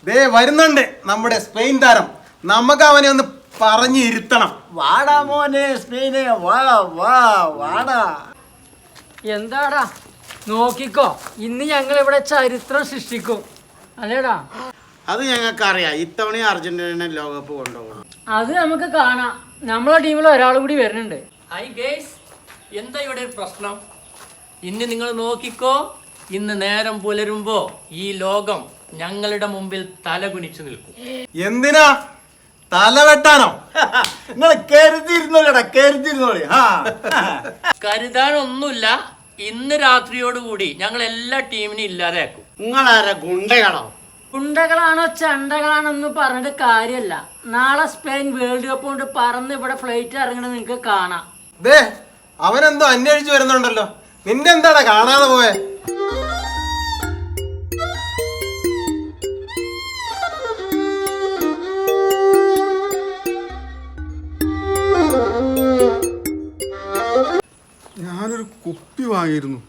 ദേ വരുന്നുണ്ട് നമ്മുടെ സ്പെയിൻ താരം. നമുക്ക് അവനെ ഒന്ന് പറഞ്ഞിരുത്തണം. വാടാ മോനെ സ്പെയിനെ, വാ വാ വാടാ. എന്താടാ നോക്കിക്കോ, ഇന്ന് ഞങ്ങൾ ഇവിടെ ചരിത്രം സൃഷ്ടിക്കും അല്ലേടാ? അത് ഞങ്ങൾക്കറിയാം, ഇത്തവണ അർജന്റീന ലോകകപ്പ് കൊണ്ടുപോകണം. അത് നമുക്ക് കാണാം. നമ്മളെ ടീമിൽ ഒരാൾ കൂടി വരുന്നുണ്ട്. ഹായ് ഗേസ്, എന്താ ഇവിടെ ഒരു പ്രശ്നം? ഇന്ന് നിങ്ങൾ നോക്കിക്കോ, ഇന്ന് നേരം പുലരുമ്പോ ഈ ലോകം ഞങ്ങളുടെ മുമ്പിൽ തല കുനിച്ചു നിൽക്കും. എന്തിനാ? തല വെട്ടാനോ? നിങ്ങൾ കരുതിയിരുന്നോളടാ, കരുതിയിരുന്നോളി. കരുതാനൊന്നുമില്ല, ഇന്ന് രാത്രിയോടുകൂടി ഞങ്ങൾ എല്ലാ ടീമിനും ഇല്ലാതെയാക്കും. നിങ്ങളാരാ ഗുണ്ടകളോ? ഗുണ്ടകളാണോ ചണ്ടകളാണോ എന്ന് പറഞ്ഞിട്ട് കാര്യമല്ല. നാളെ സ്പെയിൻ വേൾഡ് കപ്പ് കൊണ്ട് പറന്ന് ഇവിടെ ഫ്ലൈറ്റ് ഇറങ്ങണത് നിങ്ങൾക്ക് കാണാം. ദേ അവനെന്തോ അന്വേഷിച്ചു വരുന്നുണ്ടല്ലോ. നിന്റെ എന്താടാ കാണാതെ പോയെ? ഞാനൊരു കുപ്പി വാങ്ങിയിരുന്നു.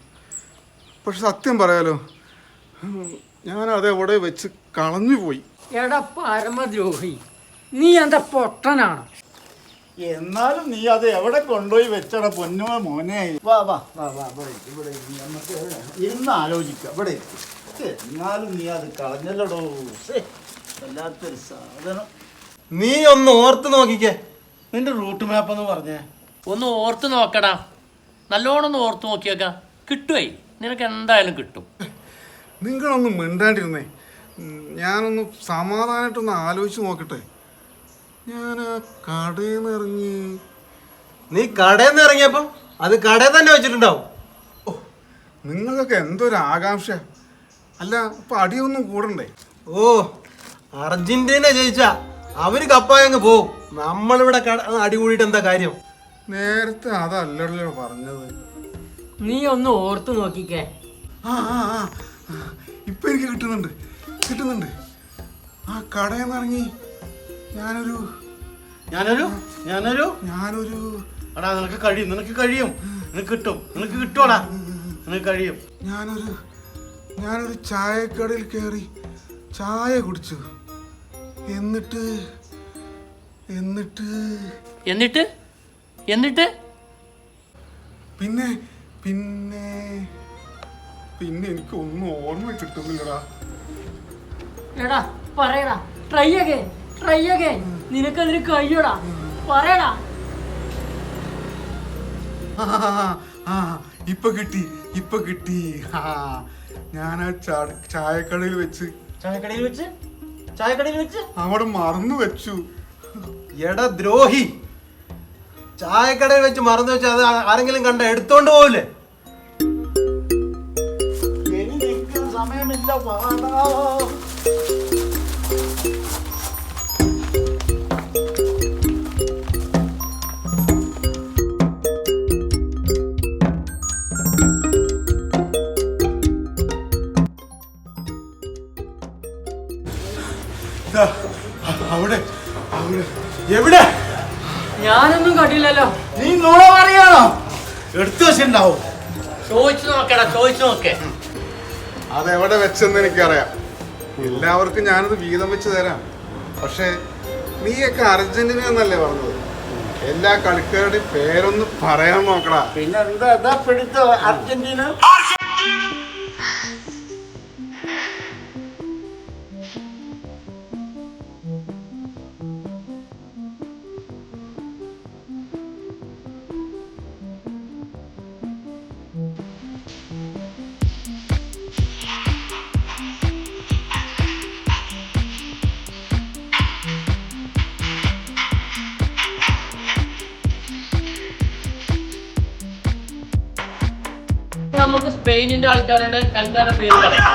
പക്ഷെ സത്യം പറയാലോ, ഞാനത് എവിടെ വെച്ച് കളഞ്ഞു പോയി. എടാ പരമദ്രോഹി, നീ എന്താ പൊട്ടനാണ്? എന്നാലും നീ അത് എവിടെ കൊണ്ടുപോയി വെച്ചടാ പൊന്നോ മോനെ. വാ വാ വാ വാ, ഇവിടെ നമുക്ക് ഇരുന്ന് ആലോചിക്കാം. ഇവിടെ എന്നാലും നീ അത് കളഞ്ഞല്ലോടോ. വല്ലാത്തൊരു സാധനം. നീ ഒന്ന് ഓർത്ത് നോക്കിക്കേ. നിന്റെ റൂട്ട് മാപ്പ് എന്ന് പറഞ്ഞേ. ഒന്ന് ഓർത്ത് നോക്കടാ, നല്ലോണം ഒന്ന് ഓർത്ത് നോക്കിയേക്കാം. കിട്ടുവേ, നിനക്ക് എന്തായാലും കിട്ടും. നിങ്ങളൊന്നും മിണ്ടാണ്ടിരുന്നേ. ഞാനൊന്ന് സമാധാനമായിട്ടൊന്ന് ആലോചിച്ച് നോക്കട്ടെ. ഞാൻ ആ കടയിൽ നിന്ന് ഇറങ്ങി. നീ കടയിൽ നിന്ന് ഇറങ്ങിയപ്പോ അത് കടയിൽ തന്നെ വെച്ചിട്ടുണ്ടാവും. ഓ, നിങ്ങൾക്കൊക്കെ എന്തൊരു ആകാംക്ഷ. അല്ല, ഇപ്പം അടിയൊന്നും കൂടണ്ടേ? ഓ, അർജന്റീന ജയിച്ചാ അവര് കപ്പായങ്ങ് പോവും. നമ്മളിവിടെ അടി കൂടിയിട്ട് എന്താ കാര്യം? നേരത്തെ അതല്ലല്ലോ പറഞ്ഞത്. നീ ഒന്ന് ഓർത്ത് നോക്കിക്കേ. ആ ആ ആ, ഇപ്പം എനിക്ക് കിട്ടുന്നുണ്ട്. ആ കടയിൽ നിന്ന് ഇറങ്ങി ഞാനൊരു എടാ നിനക്ക് കഴിയും, നിനക്ക് കിട്ടും, നിനക്ക് കിട്ടുവാടാ, നിനക്ക് കഴിയും. ഞാനൊരു ചായക്കടയിൽ കയറി ചായ കുടിച്ചു. എന്നിട്ട് പിന്നെ പിന്നെ പിന്നെ എനിക്ക് ഒന്നും ഓർമ്മ കിട്ടുന്നില്ലടാ. എടാ പറയടാ, ട്രൈ അഗൈൻ. നിനക്കതിന് കഴിയൂടാ, പറയടാ. ഇപ്പൊ കിട്ടി. ഞാൻ ആ ചായക്കടയിൽ വെച്ച് അവിടെ മറന്നു വെച്ചു. എടാ ദ്രോഹി, ചായക്കടയിൽ വെച്ച് മറന്നു വെച്ചാൽ അത് ആരെങ്കിലും കണ്ട എടുത്തോണ്ട് പോവില്ലേ? എനിക്ക് സമയമില്ല, വാടാ. അവിടെ എവിടെ? ഞാനൊന്നും കണ്ടില്ലല്ലോ. നീ നുണ പറയാണോ? എടുത്തു വെച്ചിട്ടുണ്ടാവും. ചോദിച്ചു നോക്കേ. അതെവിടെ വെച്ചെന്ന് എനിക്കറിയാം. എല്ലാവർക്കും ഞാനത് വീതം വെച്ച് തരാം. പക്ഷെ നീയൊക്കെ അർജന്റീന എന്നല്ലേ പറഞ്ഞത്? എല്ലാ കളിക്കാരുടെയും പേരൊന്ന് പറയാൻ നോക്കടാ. പിന്നെ എന്താ പിടിച്ച അർജന്റീന? നമുക്ക് സ്പെയിനിന്റെ ആൾക്കാരുടെ പേര് പറയാം.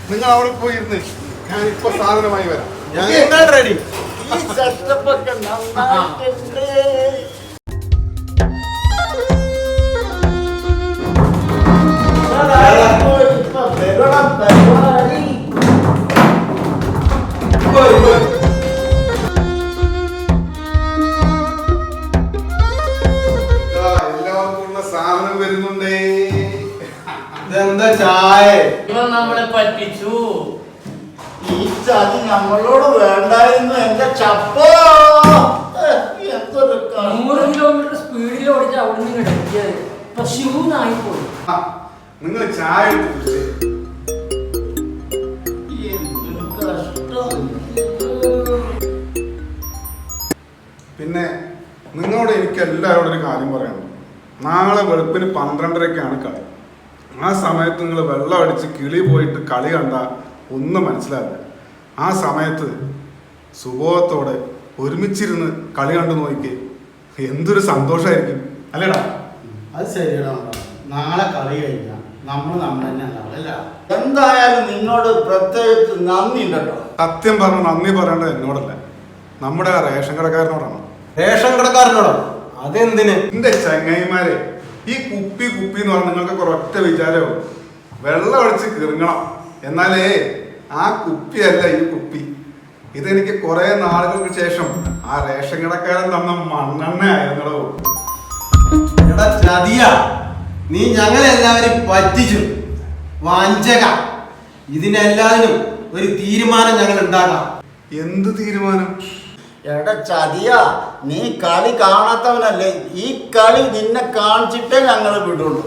നിങ്ങൾ അവിടെ പോയിരുന്ന് ഞാൻ ഇപ്പൊ സാധനമായി വരാം. ഞങ്ങൾ റെഡി. ഈ സെറ്റപ്പ് ഒക്കെ നന്നായിട്ടുണ്ട്. ഇപ്പൊ വരണം പരിപാടി. എല്ലാവർക്കും ഉള്ള സാധനം വരുന്നുണ്ടേ. ഇതെന്താ ചായ? ഇവൻ നമ്മളെ പറ്റിച്ചു. ഈ ചതി നമ്മളോട് വേണ്ടായിരുന്നു എന്റെ ചപ്പോ. എന്തൊരു 100 കിലോമീറ്റർ സ്പീഡിൽ ഓടിച്ച് അവിടെ നിന്ന് കിടക്കിയത് ഇപ്പൊ ഷൂന്നായിപ്പോയി. ആ, നിങ്ങൾ ചായ എടുത്ത് കുടിച്ചേ. എന്തൊരു കഷ്ടം. പിന്നെ നിങ്ങളോട് എനിക്ക് എല്ലാവരോടും ഒരു കാര്യം പറയാനുണ്ട്. നാളെ വെളുപ്പിന് 12:30-ക്കാണ് കളി. ആ സമയത്ത് നിങ്ങൾ വെള്ളം അടിച്ച് കിളി പോയിട്ട് കളി കണ്ട ഒന്നും മനസ്സിലാവില്ല. ആ സമയത്ത് സുബോധത്തോടെ ഒരുമിച്ചിരുന്ന് കളി കണ്ടു നോക്കി എന്തൊരു സന്തോഷമായിരിക്കും അല്ലേടാ? അത് ശരിയാണോ? നാളെ കളി കഴിഞ്ഞാൽ നമ്മൾ തന്നെ ഉണ്ടാവും അല്ല. എന്തായാലും നിന്നോട് പ്രത്യേകിച്ച് നന്ദി ഉണ്ട് കേട്ടോ. സത്യം പറഞ്ഞ നന്ദി പറയേണ്ടത് എന്നോടല്ല, നമ്മുടെ റേഷൻ കടക്കാരനോടാണ്. റേഷൻ കടക്കാരനോടോ? അതെന്തിന്? എന്റെ ചങ്ങായിമാരെ, ഈ കുപ്പി എന്ന് പറഞ്ഞാൽ നിങ്ങൾക്ക് ഒരൊറ്റ വിചാരവും വെള്ളം അടിച്ച് കിറങ്ങണം. എന്നാലേ ആ കുപ്പിയല്ല ഈ കുപ്പി. ഇതെനിക്ക് കുറെ നാളുകൾക്ക് ശേഷം ആ റേഷൻ കടക്കാരൻ തന്ന മണ്ണെണ്ണ ആയിരുന്നോ. എടാ ചതിയ, നീ ഞങ്ങളെല്ലാവരും പറ്റിച്ചു. വഞ്ചക. ഇതിനെല്ലാത്തിനും ഒരു തീരുമാനം ഞങ്ങൾ ഉണ്ടാക്കാം. എന്ത് തീരുമാനം? എടാ ചതിയ, നീ കളി കാണാത്തവനല്ലേ. ഈ കളി നിന്നെ കാണിച്ചിട്ടേ ഞങ്ങൾ വിടുള്ളൂ.